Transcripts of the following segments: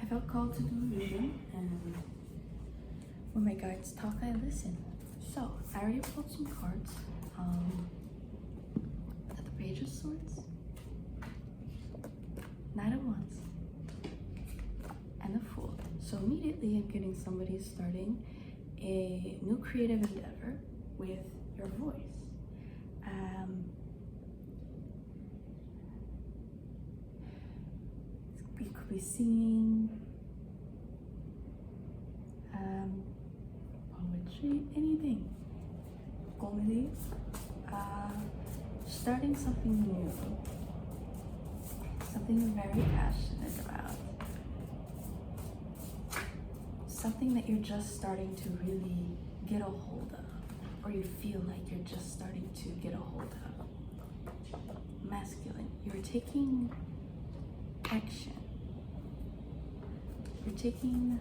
I felt called to do a reading, and when my guides talk, I listen. So, I already pulled some cards. At the Page of Swords, Knight of Wands, and the Fool. So immediately I'm getting somebody starting a new creative endeavor with your voice. You could be singing, poetry, anything, comedy, starting something new, something you're very passionate about, something that you're just starting to really get a hold of, or you feel like you're just starting to get a hold of. Masculine, you're taking action. You're taking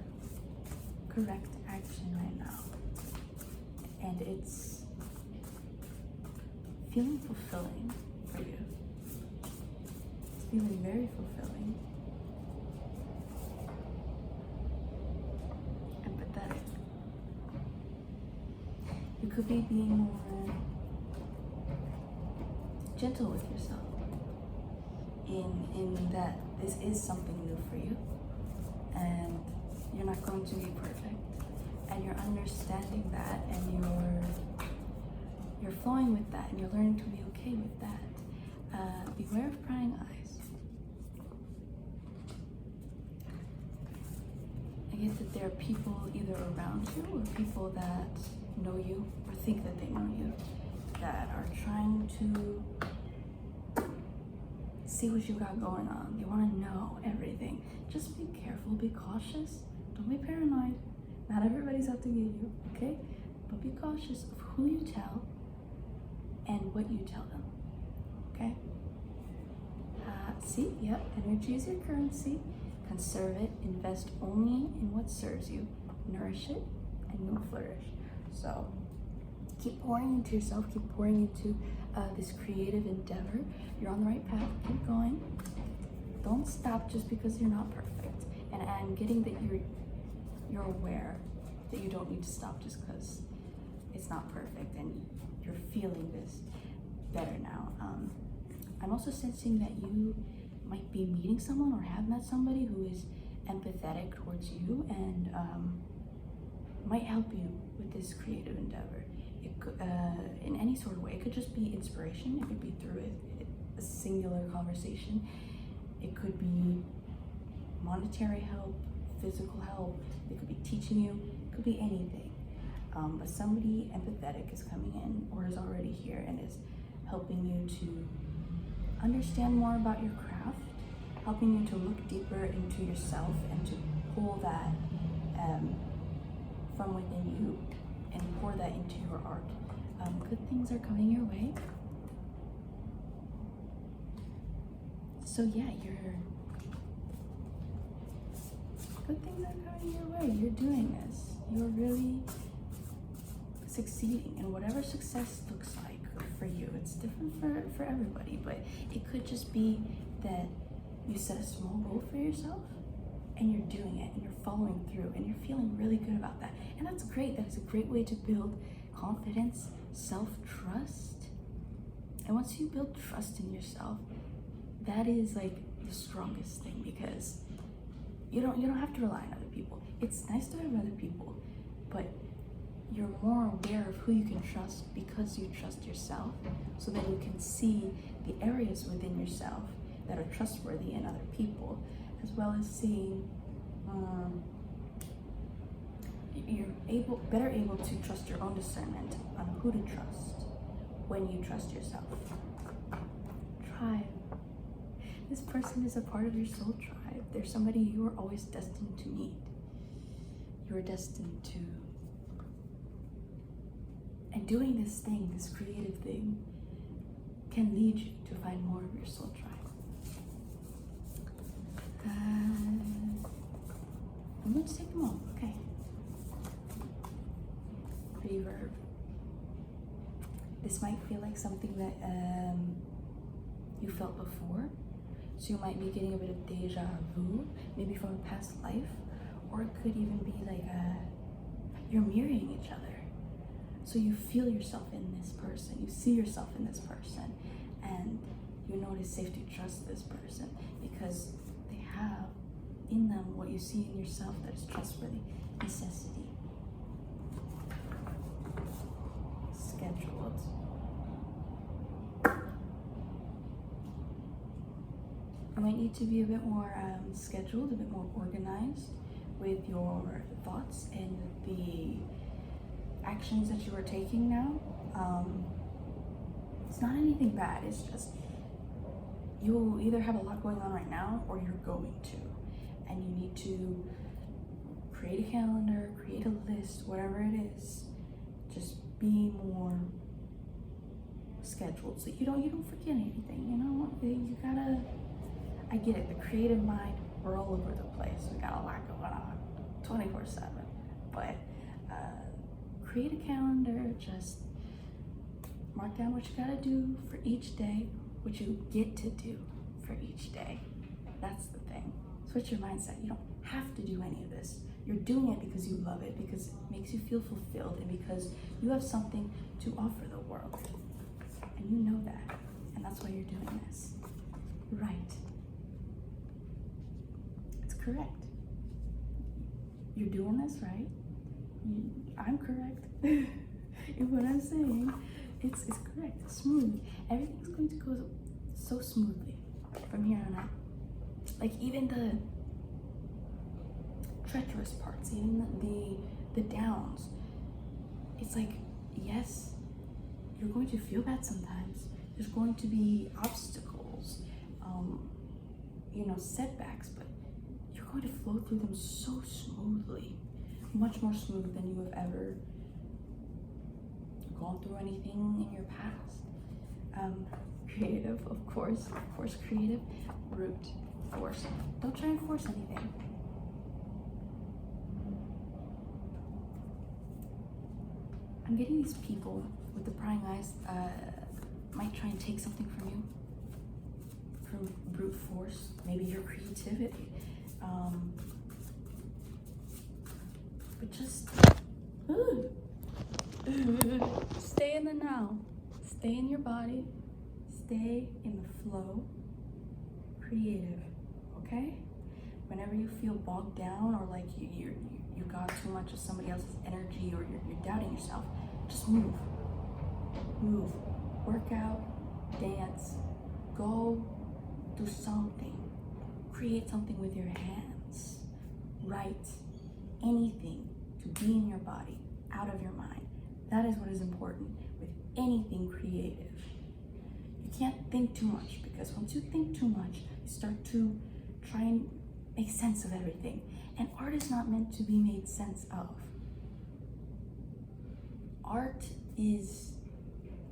correct action right now, and it's feeling fulfilling for you. It's feeling very fulfilling. Empathetic. You could be being more gentle with yourself in that this is something new for you, and you're not going to be perfect, and you're understanding that, and you're flowing with that, and you're learning to be okay with that. Beware of prying eyes. I get that there are people either around you or people that know you or think that they know you that are trying to see what you got going on. They want to know everything. Just be careful, be cautious. Don't be paranoid. Not everybody's out to get you, okay? But be cautious of who you tell and what you tell them, okay? See, yep, energy is your currency. Conserve it, invest only in what serves you. Nourish it, and you'll flourish. So keep pouring into yourself, keep pouring into this creative endeavor. You're on the right path, keep going. Don't stop just because you're not perfect. And I'm getting that you're aware that you don't need to stop just because it's not perfect and you're feeling this better now. I'm also sensing that you might be meeting someone or have met somebody who is empathetic towards you and might help you with this creative endeavor. It could, in any sort of way. It could just be inspiration. It could be through a singular conversation. It could be monetary help, physical help. It could be teaching you. It could be anything. But somebody empathetic is coming in or is already here and is helping you to understand more about your craft, helping you to look deeper into yourself and to pull that from within you and pour that into your art. Good things are coming your way. So yeah, good things are coming your way. You're doing this. You're really succeeding, and whatever success looks like for you, it's different for everybody, but it could just be that you set a small goal for yourself and you're doing it and you're following through and you're feeling really good about that. And that's great. That is a great way to build confidence, self-trust. And once you build trust in yourself, that is like the strongest thing, because you don't have to rely on other people. It's nice to have other people, but you're more aware of who you can trust because you trust yourself, so that you can see the areas within yourself that are trustworthy in other people, as well as seeing you're better able to trust your own discernment on who to trust when you trust yourself. Tribe. This person is a part of your soul tribe. They're somebody you are always destined to meet. You are destined to. And doing this thing, this creative thing, can lead you to find more of your soul tribe. I'm going to take them all, okay? Reverb. This might feel like something that you felt before. So you might be getting a bit of deja vu, maybe from a past life, or it could even be like you're mirroring each other. So you feel yourself in this person, you see yourself in this person, and you know it is safe to trust this person because they have in them what you see in yourself that is trustworthy. Necessity. Scheduled. You might need to be a bit more scheduled, a bit more organized with your thoughts and the actions that you are taking now. It's not anything bad, it's just you'll either have a lot going on right now or you're going to, and you need to create a calendar, create a list, whatever it is. Just be more scheduled so you don't forget anything, you know. You gotta, I get it, the creative mind, we're all over the place, we got a lot going on 24/7, but create a calendar, just mark down what you gotta do for each day, what you get to do for each day. That's the thing. Switch your mindset. You don't have to do any of this. You're doing it because you love it, because it makes you feel fulfilled, and because you have something to offer the world. And you know that. And that's why you're doing this. Right. It's correct. You're doing this right. I'm correct. In what I'm saying, it's correct. It's smooth. Everything's going to go so smoothly from here on out. Like even the treacherous parts, even the downs. It's like, yes, you're going to feel bad sometimes. There's going to be obstacles, setbacks, but you're going to flow through them so smoothly, much more smooth than you have ever gone through anything in your past. Creative, of course, creative, root, force. Don't try and force anything. I'm getting these people with the prying eyes might try and take something from you, from brute force, maybe your creativity, but just stay in the now, stay in your body, stay in the flow, creative, okay? Whenever you feel bogged down or like you got too much of somebody else's energy or you're doubting yourself, just move, work out, dance, go do something, create something with your hands, write, anything to be in your body, out of your mind. That is what is important with anything creative. You can't think too much, because once you think too much, you start to try and make sense of everything. And art is not meant to be made sense of. Art is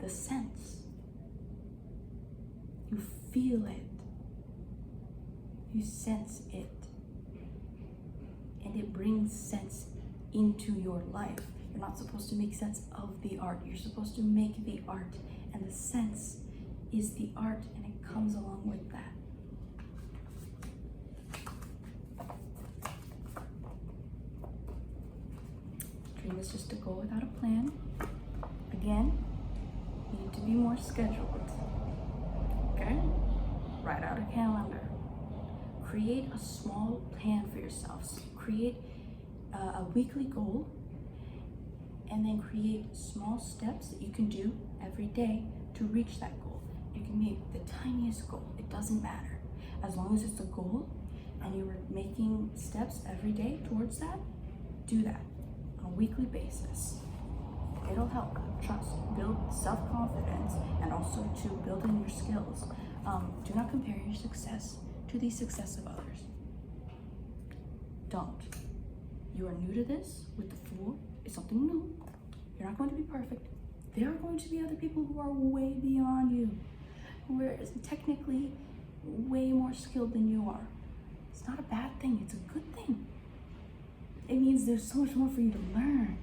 the sense. You feel it. You sense it. And it brings sense into your life. You're not supposed to make sense of the art. You're supposed to make the art. And the sense is the art, and it comes along with that. Dream is just to go without a plan. Again, you need to be more scheduled. Okay? Write out a calendar. Create a small plan for yourselves. Create a weekly goal, and then create small steps that you can do every day to reach that goal. You can make the tiniest goal. It doesn't matter. As long as it's a goal and you're making steps every day towards that, do that on a weekly basis. It'll help. Trust, build self-confidence, and also to build in your skills. Do not compare your success to the success of others. Don't. You are new to this with the Fool. It's something new. You're not going to be perfect. There are going to be other people who are way beyond you, who are technically way more skilled than you are. It's not a bad thing. It's a good thing. It means there's so much more for you to learn.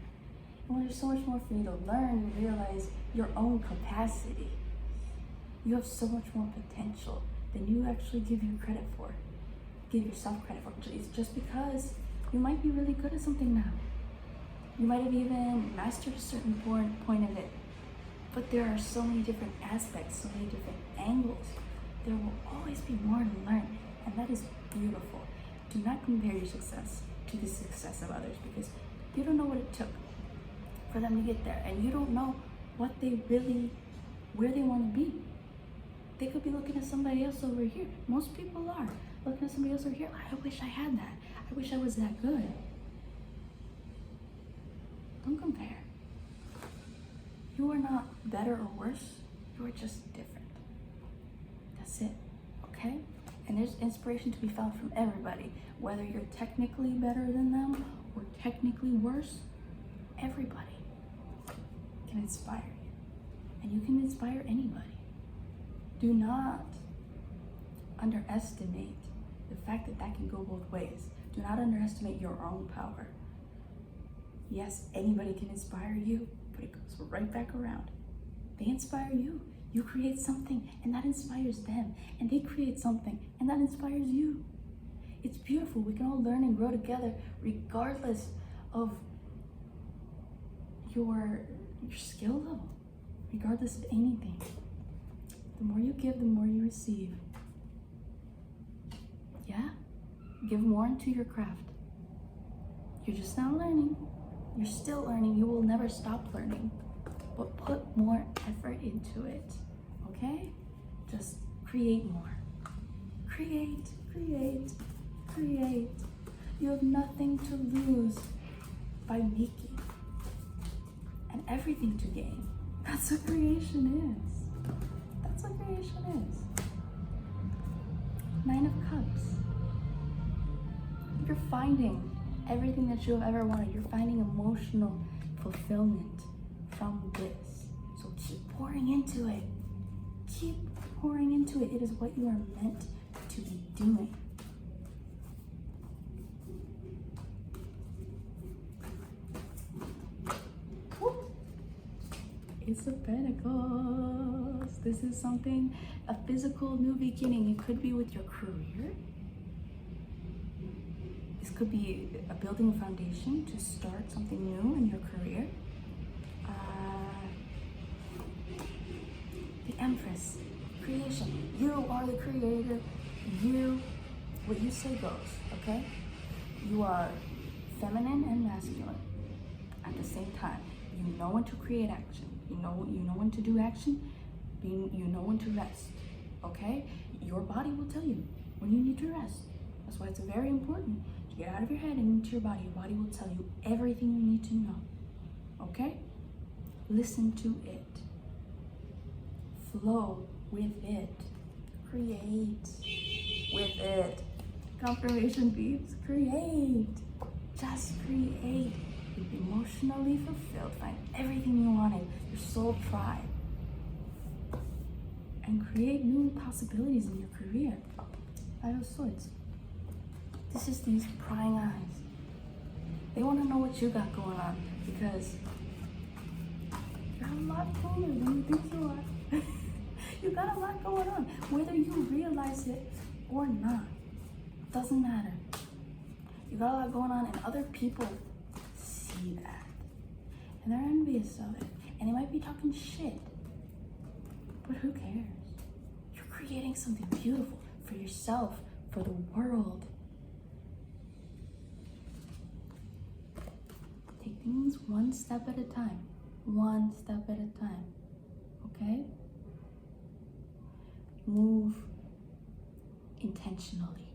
And when there's so much more for you to learn, you realize your own capacity. You have so much more potential than you actually give you credit for. Give yourself credit for. It's just because you might be really good at something now. You might have even mastered a certain point of it. But there are so many different aspects, so many different angles. There will always be more to learn, and that is beautiful. Do not compare your success to the success of others, because you don't know what it took for them to get there, and you don't know what they really, where they want to be. They could be looking at somebody else over here. Most people are looking at somebody else over here. I wish I had that. I wish I was that good. Don't compare. You are not better or worse. You are just different. That's it, okay? And there's inspiration to be found from everybody. Whether you're technically better than them or technically worse, everybody can inspire you. And you can inspire anybody. Do not underestimate the fact that that can go both ways. Do not underestimate your own power. Yes, anybody can inspire you, but it goes right back around. They inspire you. You create something, and that inspires them. And they create something, and that inspires you. It's beautiful. We can all learn and grow together, regardless of your skill level, regardless of anything. The more you give, the more you receive. Yeah? Give more into your craft. You're just now learning. You're still learning. You will never stop learning. But put more effort into it, okay? Just create more. Create, create, create. You have nothing to lose by making, and everything to gain. That's what creation is. That's what creation is. 9 of Cups. You're finding everything that you have ever wanted. You're finding emotional fulfillment from this. So keep pouring into it. Keep pouring into it. It is what you are meant to be doing. Woo. Ace of Pentacles. This is something, a physical new beginning. It could be with your career. This could be a building a foundation to start something new in your career. The Empress, creation. You are the creator. What you say goes, okay? You are feminine and masculine at the same time. You know when to create action. You know when to do action. You know when to rest, okay? Your body will tell you when you need to rest. That's why it's very important to get out of your head and into your body. Your body will tell you everything you need to know, okay? Listen to it. Flow with it. Create with it. Confirmation beeps. Create. Just create. Be emotionally fulfilled. Find everything you wanted. Your soul tribe. And create new possibilities in your career. 5 of Swords. This is these prying eyes. They want to know what you got going on, because you're a lot cooler than you think you are. You got a lot going on. Whether you realize it or not, doesn't matter. You got a lot going on, and other people see that. And they're envious of it. And they might be talking shit. But who cares? You're creating something beautiful for yourself, for the world. Take things one step at a time. One step at a time. Okay? Move intentionally.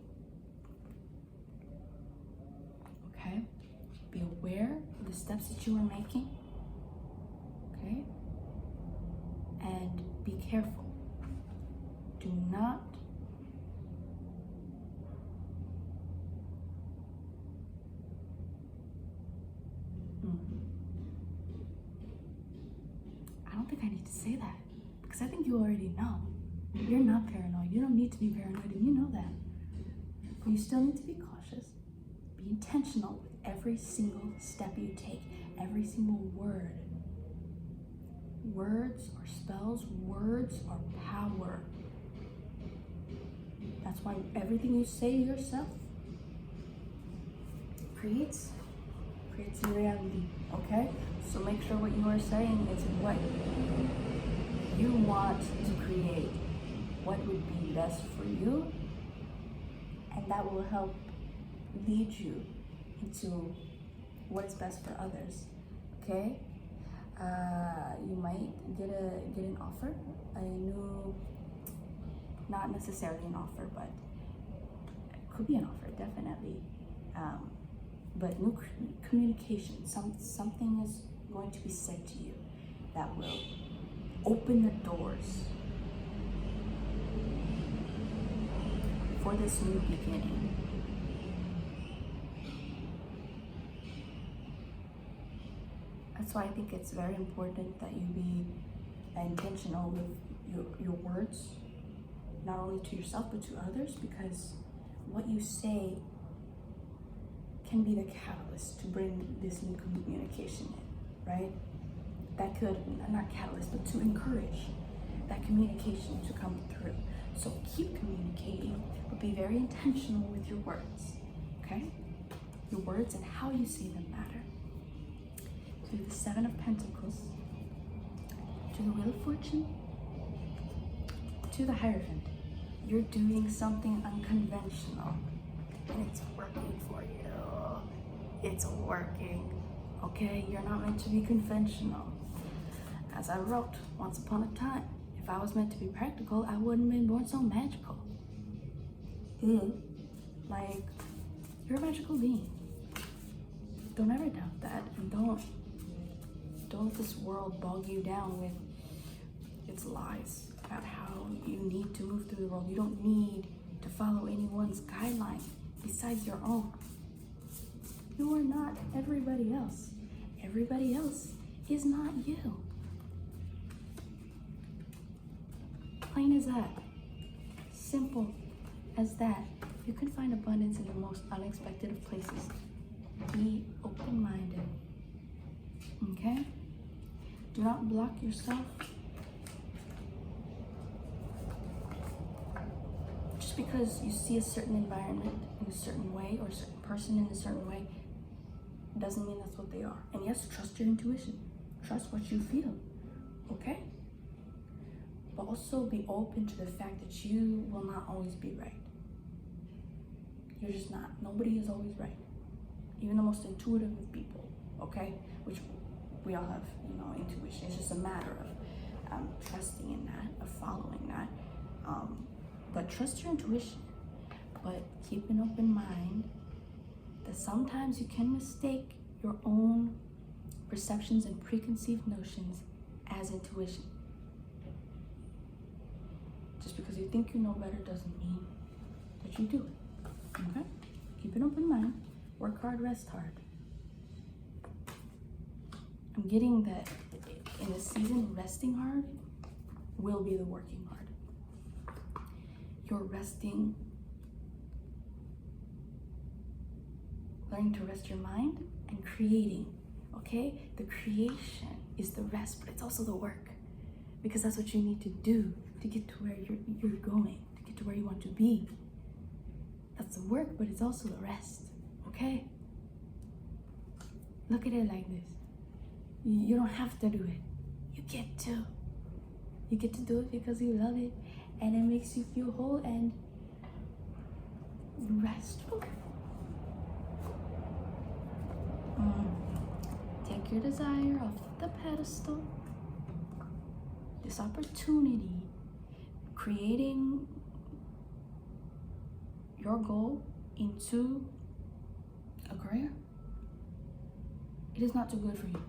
Okay? Be aware of the steps that you are making. Okay? And be careful. Do not I don't think I need to say that, because I think you already know. You're not paranoid. You don't need to be paranoid, and you know that. But you still need to be cautious. Be intentional with every single step you take, every single word. Words are spells. Words are power. That's why everything you say to yourself creates a reality, okay? So make sure what you are saying is what you want to create, what would be best for you, and that will help lead you into what is best for others, okay? You might get an offer, a new, not necessarily an offer, but it could be an offer, definitely. But new communication, something is going to be said to you that will open the doors for this new beginning. That's why I think it's very important that you be intentional with your words, not only to yourself but to others, because what you say can be the catalyst to bring this new communication in, right? That could, not catalyst, but to encourage that communication to come through. So keep communicating, but be very intentional with your words, okay? Your words and how you say them matter. To the Seven of Pentacles, to the Wheel of Fortune, to the Hierophant. You're doing something unconventional, and it's working for you. It's working, okay? You're not meant to be conventional. As I wrote once upon a time, if I was meant to be practical, I wouldn't have been born so magical. Like, you're a magical being. Don't ever doubt that, and don't let this world bog you down with its lies about how you need to move through the world. You don't need to follow anyone's guideline besides your own. You are not everybody else. Everybody else is not you. Plain as that. Simple as that. You can find abundance in the most unexpected of places. Be open-minded. Okay? Do not block yourself. Just because you see a certain environment in a certain way or a certain person in a certain way doesn't mean that's what they are. And yes, trust your intuition. Trust what you feel, okay? But also be open to the fact that you will not always be right. You're just not. Nobody is always right. Even the most intuitive of people, okay? Which we all have, intuition. It's just a matter of trusting in that, of following that. But trust your intuition. But keep an open mind that sometimes you can mistake your own perceptions and preconceived notions as intuition. Just because you think you know better doesn't mean that you do it, okay? Keep an open mind, work hard, rest hard. I'm getting that in a season, resting hard will be the working hard. You're resting, learning to rest your mind and creating, okay? The creation is the rest, but it's also the work, because that's what you need to do to get to where you're going, to get to where you want to be. That's the work, but it's also the rest, okay? Look at it like this. You don't have to do it. You get to. You get to do it because you love it, and it makes you feel whole and restful. Take your desire off the pedestal. This opportunity, creating your goal into a career, it is not too good for you.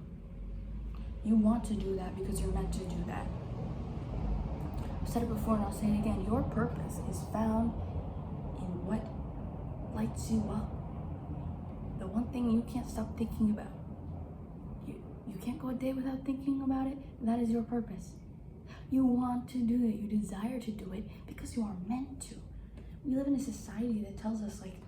You want to do that because you're meant to do that. I've said it before and I'll say it again. Your purpose is found in what lights you up. The one thing you can't stop thinking about. You can't go a day without thinking about it. That is your purpose. You want to do it. You desire to do it because you are meant to. We live in a society that tells us, like,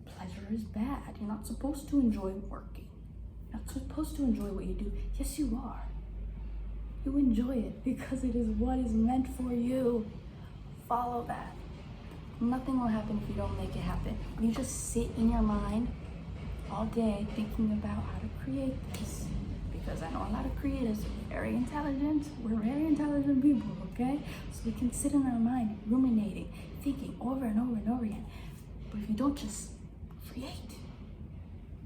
pleasure is bad. You're not supposed to enjoy working. You're not supposed to enjoy what you do. Yes, you are. you enjoy it because it is what is meant for you. Follow that. Nothing will happen if you don't make it happen. You just sit in your mind all day thinking about how to create this. Because I know a lot of creatives are very intelligent. We're very intelligent people, okay? So we can sit in our mind ruminating, thinking over and over and over again. But if you don't just create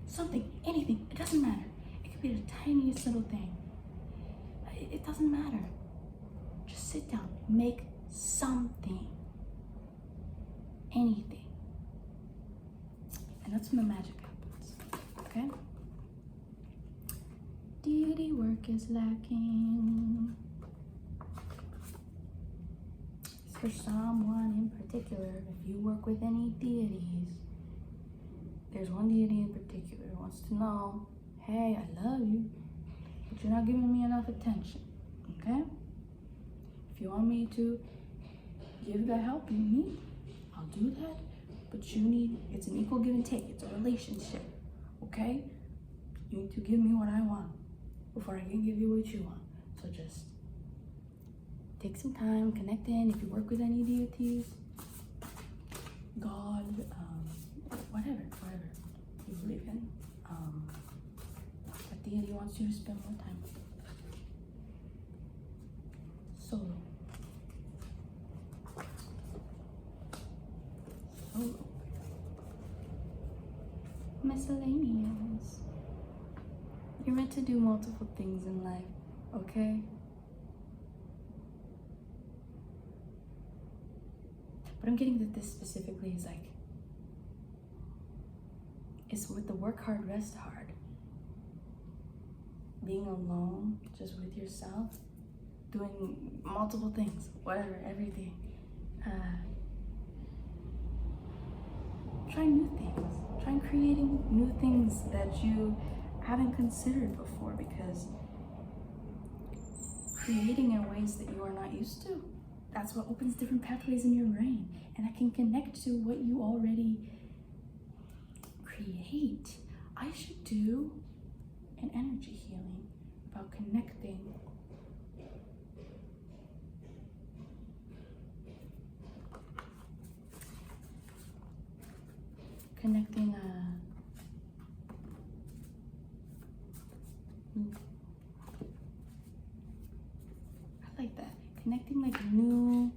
something, anything, it doesn't matter. It could be the tiniest little thing. It doesn't matter. Just sit down, make something, anything. And that's when the magic happens, okay? Deity work is lacking. For someone in particular, if you work with any deities, there's one deity in particular who wants to know, hey, I love you, but you're not giving me enough attention, okay? If you want me to give the help you need, I'll do that, but it's an equal give and take, it's a relationship, okay? You need to give me what I want before I can give you what you want. So just take some time, connect in. If you work with any deities, God, whatever you believe in, that deity wants you to spend more time with. Solo. Miscellaneous. You're meant to do multiple things in life, okay? But I'm getting that this specifically is like, it's with the work hard, rest hard. Being alone, just with yourself, doing multiple things, whatever, everything. Try new things. Try creating new things that you haven't considered before, because creating in ways that you are not used to, that's what opens different pathways in your brain, and that can connect to what you already create. I should do an energy healing about connecting I like that. Connecting like new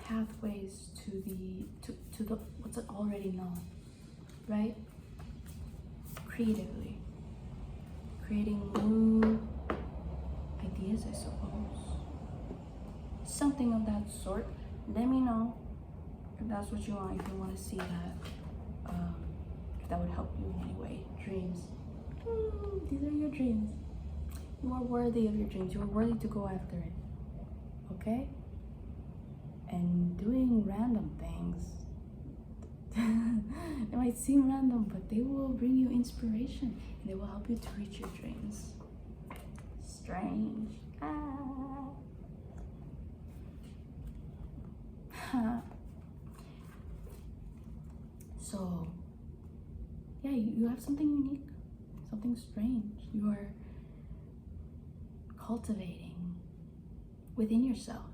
pathways to the what's already known, right? Creatively. Creating new ideas, I suppose. Something of that sort. Let me know if that's what you want, if you want to see that, if that would help you in any way. Dreams. These are your dreams. You are worthy of your dreams. You are worthy to go after it. Okay? And doing random things, it might seem random, but they will bring you inspiration and they will help you to reach your dreams. Strange. So, yeah, you have something unique, something strange. You are cultivating within yourself.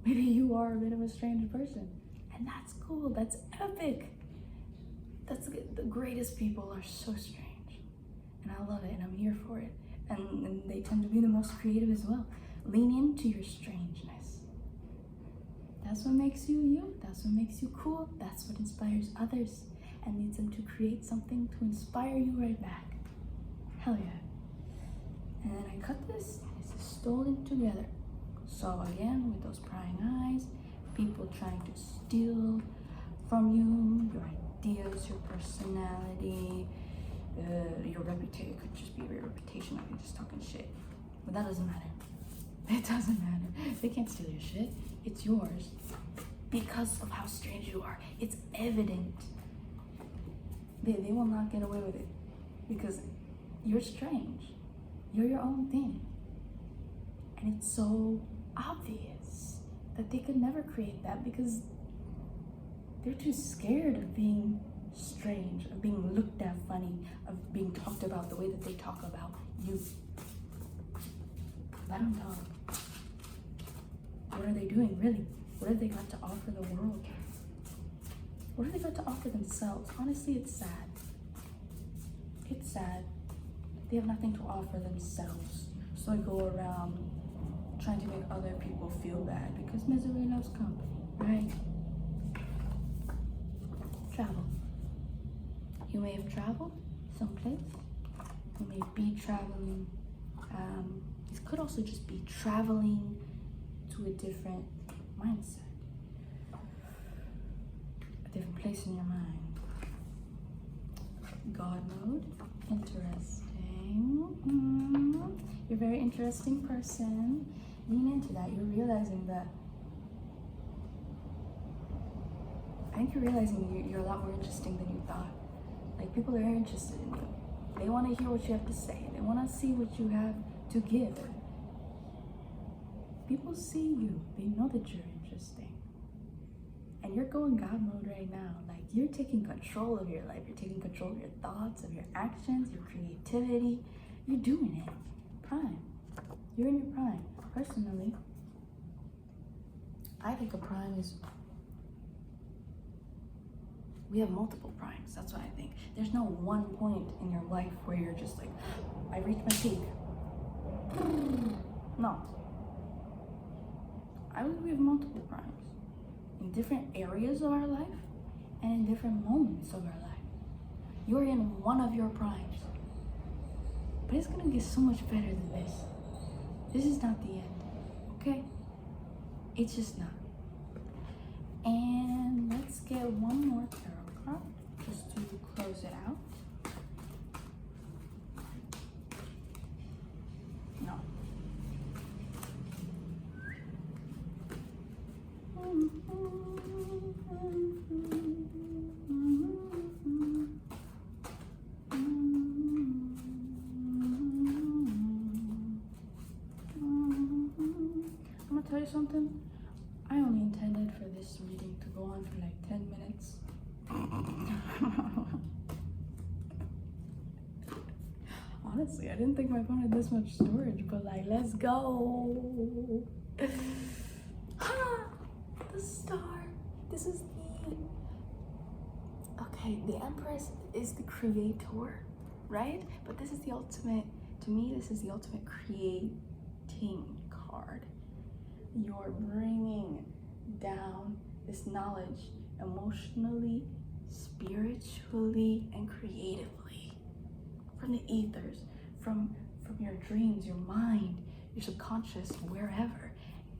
Maybe you are a bit of a strange person, and that's cool. That's epic. The greatest people are so strange, and I love it, and I'm here for it. And they tend to be the most creative as well. Lean into your strangeness. That's what makes you you. That's what makes you cool. That's what inspires others and leads them to create something to inspire you right back. Hell yeah. And then I cut this. This is stolen together. So again, with those prying eyes, people trying to steal from you, your ideas, your personality, your reputation. It could just be your reputation of you just talking shit. But that doesn't matter. It doesn't matter. They can't steal your shit. It's yours because of how strange you are. It's evident. They will not get away with it because you're strange. You're your own thing. And it's so obvious that they could never create that because they're too scared of being strange, of being looked at funny, of being talked about the way that they talk about You. Let them talk. What are they doing, really? What have they got to offer the world? What have they got to offer themselves? Honestly, it's sad. It's sad. They have nothing to offer themselves. So they go around trying to make other people feel bad because misery loves company, right? Travel. You may have traveled someplace. You may be traveling. This could also just be traveling to a different mindset, a different place in your mind. God mode, interesting. You're a very interesting person. Lean into that. You're realizing that. I think you're realizing you're a lot more interesting than you thought. Like, people are interested in you. They want to hear what you have to say. They want to see what you have to give. People see you. They know that you're interesting. And you're going God mode right now. Like, you're taking control of your life. You're taking control of your thoughts, of your actions, your creativity. You're doing it. Prime. You're in your prime. Personally, I think a prime is... We have multiple primes. That's what I think. There's no one point in your life where you're just like, I reached my peak. No. I believe we have multiple primes in different areas of our life and in different moments of our life. You're in one of your primes, but it's gonna get so much better than this. This is not the end, okay? It's just not. And let's get one more tarot card just to close it out. No. I'm gonna tell you something. I only intended for this reading to go on for like 10 minutes. Honestly, I didn't think my phone had this much storage, but like, let's go. The star. This is the Empress is the creator, right? But this is the ultimate, to me, this is the ultimate creating card. You're bringing down this knowledge emotionally, spiritually, and creatively from the ethers, from your dreams, your mind, your subconscious, wherever,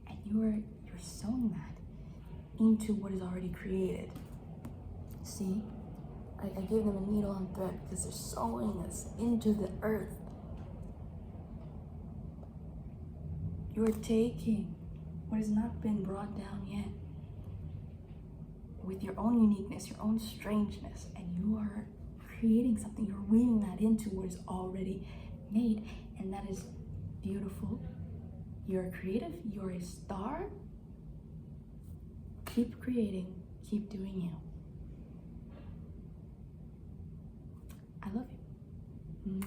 and you're sewing that into what is already created. See, I gave them a needle and thread because they're sewing this into the earth. You're taking what has not been brought down yet with your own uniqueness, your own strangeness, and you are creating something. You're weaving that into what is already made, and that is beautiful. You're creative, you're a star. Keep creating, keep doing you. I love you.